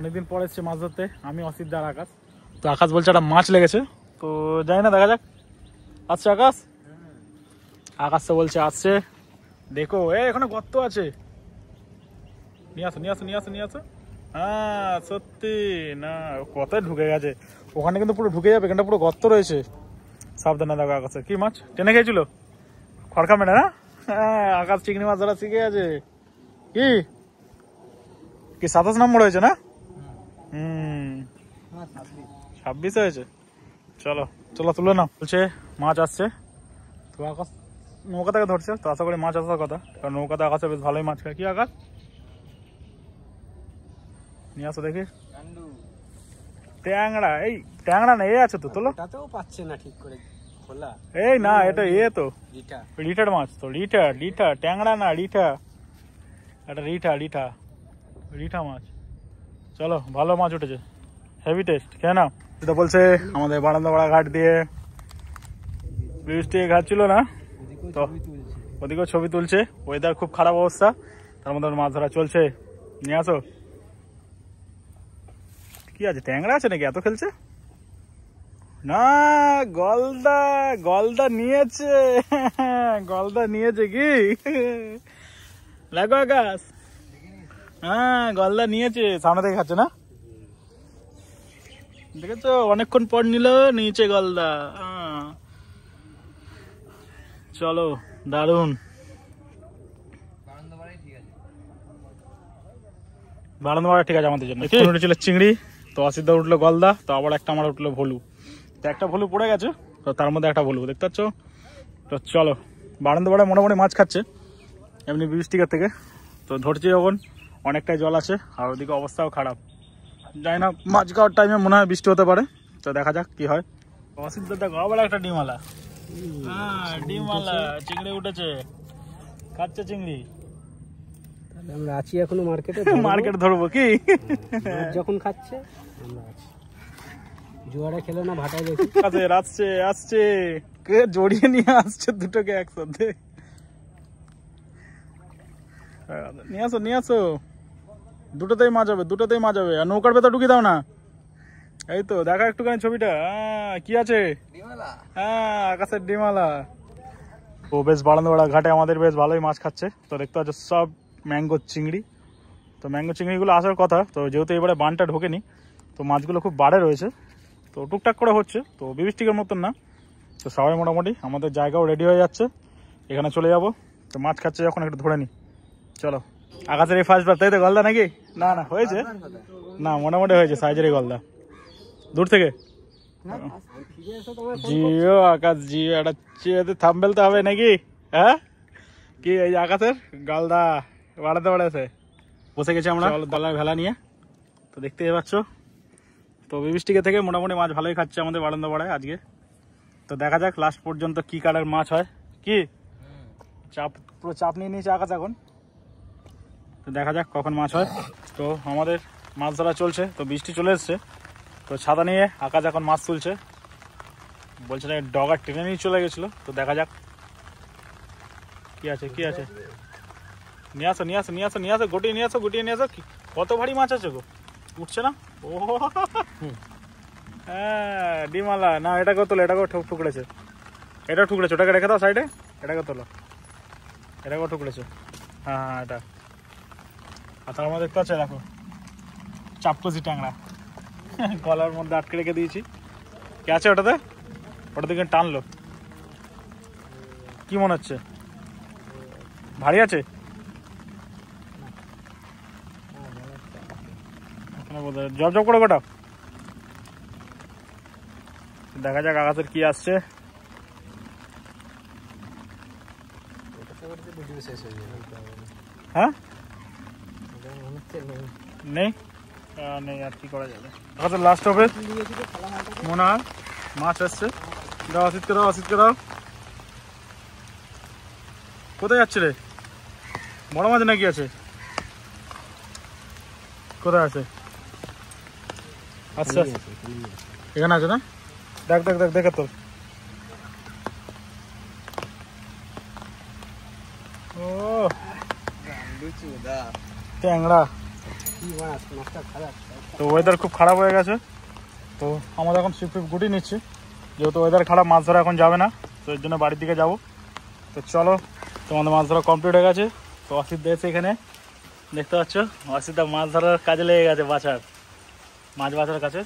অনেকদিন পর এসছে মাছ ধরতে আমি অসিদ্ধার আকাশ। তো আকাশ বলছে একটা মাছ লেগেছে, তো যাই না দেখা যাক। আসছে আকাশ, আকাশ তো বলছে আসছে। দেখো এখানে গর্ত আছে, নিয়ে আসো নিয়ে আসো নিয়ে আসো নিয়ে আসো। হ্যাঁ সত্যি না, কোথায় ঢুকে গেছে ওখানে, কিন্তু পুরো ঢুকে যাবে, এখানটা পুরো গর্ত রয়েছে। সাবধানে দেখো আকাশে কি মাছ টেনে খেয়েছিল, খড়কা মেরে না। হ্যাঁ আকাশ চিংড়ি মাছ ধরা শিখে আছে। কি কি 27 নম্বর হয়েছে না? 26 হয়েছে। চলো চলো তুলে নাও। বলছে মাছ আসছে, তো আকাশ নৌকা থেকে ধরছে, তো আশা করি মাছ আসার কথা, কারণ নৌকাতে আকাশে বেশ ভালোই মাছ খায়। কি আকাশ নিয়ে আসো দেখি। ট্যাংরা, এই ট্যাংরা না এ আছে তো, তোলো। তাতেও পাচ্ছে না ঠিক করে খোলা। এই না এটা এ তো রিটার মাছ, তো রিটার রিটা ট্যাংরা না রিটা, এটা রিঠা রিঠা রিঠা মাছ। চলো ভালো মাছ উঠেছে, হেভি টেস্ট, খেয়ে নাও। এটা বলছে আমাদের বারান্দাপাড়া ঘাট দিয়ে বৃষ্টি ঘাট ছিল না, তো ওদিকেও ছবি তুলছে। ওয়েদার খুব খারাপ অবস্থা, তার মধ্যে মাছ ধরা চলছে। নিয়ে আসো। কি আছে, ট্যাংরা আছে নাকি এত খেলছে? না গলদা, গলদা নিয়েছে, গলদা নিয়েছে কি লাগো আকাশ। হ্যাঁ গলদা নিয়েছে, সামনে থেকে খাচ্ছে না, দেখেছো অনেকক্ষণ পর নিল, নিচে গলদা। চলো দারুন, বারান্দাপাড়া ঠিক আছে আমাদের জন্য। উঠেছিল চিংড়ি, তো অসিদ্ধ উঠলো গলদা, তো আবার একটা আমার উঠলো ভলু। তো একটা ভলু পড়ে গেছে, তো তার মধ্যে একটা ভলু দেখতে পাচ্ছ। তো চলো বারান্দাপাড়ায় মোটামুটি মাছ খাচ্ছে এমনি বৃষ্টিকার থেকে, তো ধরছি যখন অনেকটাই জল আছে, আর ওদিকে অবস্থাও খারাপ। জানি না মাছ খাওয়ার টাইমে মনে হয় বৃষ্টি হতে পারে, তো দেখা যাক কি হয়। অসিদ্ধ দেখো আবার একটা ডিমওয়ালা, হ্যাঁ ডিমওয়ালা চিংড়ি উঠেছে, খাচ্ছে চিংড়ি। আমরা আছি এখনো মার্কেটে, মার্কেটে ধরবো কি যখন খাচ্ছে আমরা আছি। জোয়ারে খেলো না ভাটায় দেখি আসছে আসছে, কে জড়িয়ে নিয়ে আসছে দুটোকে একসাথে। নিয়ে আসো নিয়ে আসো, দুটোতেই মাছ হবে, দুটোতেই মাছ হবে। আর নৌকার ভেতর ঢুকিয়ে দাও না। এই তো দেখা একটুখানি ছবিটা, কি আছে? হ্যাঁ আকাশের ডিমালা। ও বেশ বারান্দাপাড়া ঘাটে আমাদের বেশ ভালোই মাছ খাচ্ছে, তো দেখতে পাচ্ছ সব ম্যাঙ্গো চিংড়ি। তো ম্যাঙ্গো চিংড়িগুলো আসার কথা, তো যেহেতু এবারে বানটা ঢোকেনি, তো মাছগুলো খুব বাড়ে রয়েছে, তো টুকটাক করে হচ্ছে, তো বৃষ্টিকের মতন না। তো সবাই মোটামুটি আমাদের জায়গাও রেডি হয়ে যাচ্ছে, এখানে চলে যাব। তো মাছ খাচ্ছে যখন একটু ধরে নি। চলো আকাশের এই ফার্স্ট বার, তাই তো গলদা নাকি? না না হয়েছে না, মোটামুটি হয়েছে সাইজেরই গলদা দূর থেকে। জিও আকাশ জিও, একটা চিওতে থাম ফেলতে হবে নাকি? হ্যাঁ কি এই যে আকাশের গলদা বাড়াতে বাড়াতে বসে গেছে আমরা গলার ভেলা নিয়ে, তো দেখতে পাচ্ছ। তো বৃষ্টিকে থেকে মোটামুটি মাছ ভালোই খাচ্ছে আমাদের বারান্দাপাড়ায় আজকে। তো দেখা যাক লাস্ট পর্যন্ত কি কালার মাছ হয়। কি চাপ, পুরো চাপ নিয়ে নিয়েছে আকাশ এখন, তো দেখা যাক কখন মাছ হয়। তো আমাদের মাছ ধরা চলছে, তো বৃষ্টি চলে এসছে, তো ছাতা নিয়ে আকাশ এখন মাছ তুলছে। বলছে না ডগার টেনে নিয়ে চলে গেছিলো, তো দেখা যাক কি আছে কি আছে। নিয়ে আসো নিয়ে আসো নিয়ে আসো নিয়ে আসো, গুটিয়ে নিয়ে আসো গুটিয়ে নিয়ে আসো। কত ভারী মাছ আছে গো, উঠছে না। ও হ্যাঁ ডিমালা না, এটাকেও তোলো, এটাকেও ঠুকরেছে, এটা ঠুকরেছে, ওটাকে রেখে দাও সাইডে, এটাকে তোলো, এটাকেও ঠুকরেছে। হ্যাঁ হ্যাঁ এটা। আর তার মধ্যে দেখতে পাচ্ছ দেখো চাপকসি ট্যাংরা, গলার মধ্যে আটকে রেখে দিয়েছি। কে আছে ওটাতে? ওটা দিকে টানলো, কি মনে হচ্ছে ভারী আছে? জব জব করে গোটা। দেখা যাক আকাশের কি আসছে। হ্যাঁ নেই নেই, আর কি করা যাবে। আকাশের লাস্ট হবে মনে হয় মাছ আসছে। দাও অসিতকে দাও, অসিতকে দাও। কোথায় যাচ্ছে রে? বড় মাছ নাকি আছে? কোথায় আছে? আচ্ছা এখানে আছে না, দেখ দেখ দেখ দেখে তোর। ও ট্যাংরা কি মাছ, মাছটা খারাপ। তো ওয়েদার খুব খারাপ হয়ে গেছে, তো আমাদের এখন শিপ গুটি নিচ্ছি, যেহেতু ওয়েদার খারাপ মাছ ধরা এখন যাবে না, তো এর জন্য বাড়ির দিকে যাবো। তো চলো, তোমাদের মাছ ধরা কমপ্লিট হয়ে গেছে। তো অসিত এসে এখানে দেখতে পাচ্ছ, অসিতদা মাছ ধরার কাজে লেগে গেছে, মাছ বাছার কাছে।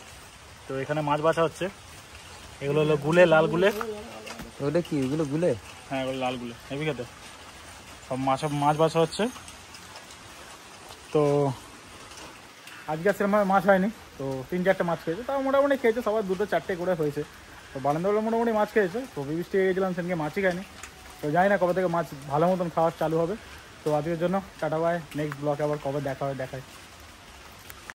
তো এখানে মাছ বাছা হচ্ছে, এগুলো হলো গুলে, লাল গুলে। ওটা কি এগুলো গুলে? হ্যাঁ, এগুলো লাল গুলে, হেভি খেতে। সব মাছ বাছা হচ্ছে। তো আজকে সেরকম মাছ হয়নি, তো 3-4টে মাছ খেয়েছে, তাও মোটামুটি খেয়েছে, সবার 2-4টে করে হয়েছে। তো বারান্দাবেলা মোটামুটি মাছ খেয়েছে, তো বৃষ্টি গিয়েছিলাম সেদিনকে মাছই খায়নি। তো জানি না কবে থেকে মাছ ভালো মতন খাওয়া চালু হবে। তো আজকের জন্য টাটা বাই, নেক্সট ব্লগে আবার কবে দেখা হয় দেখায়।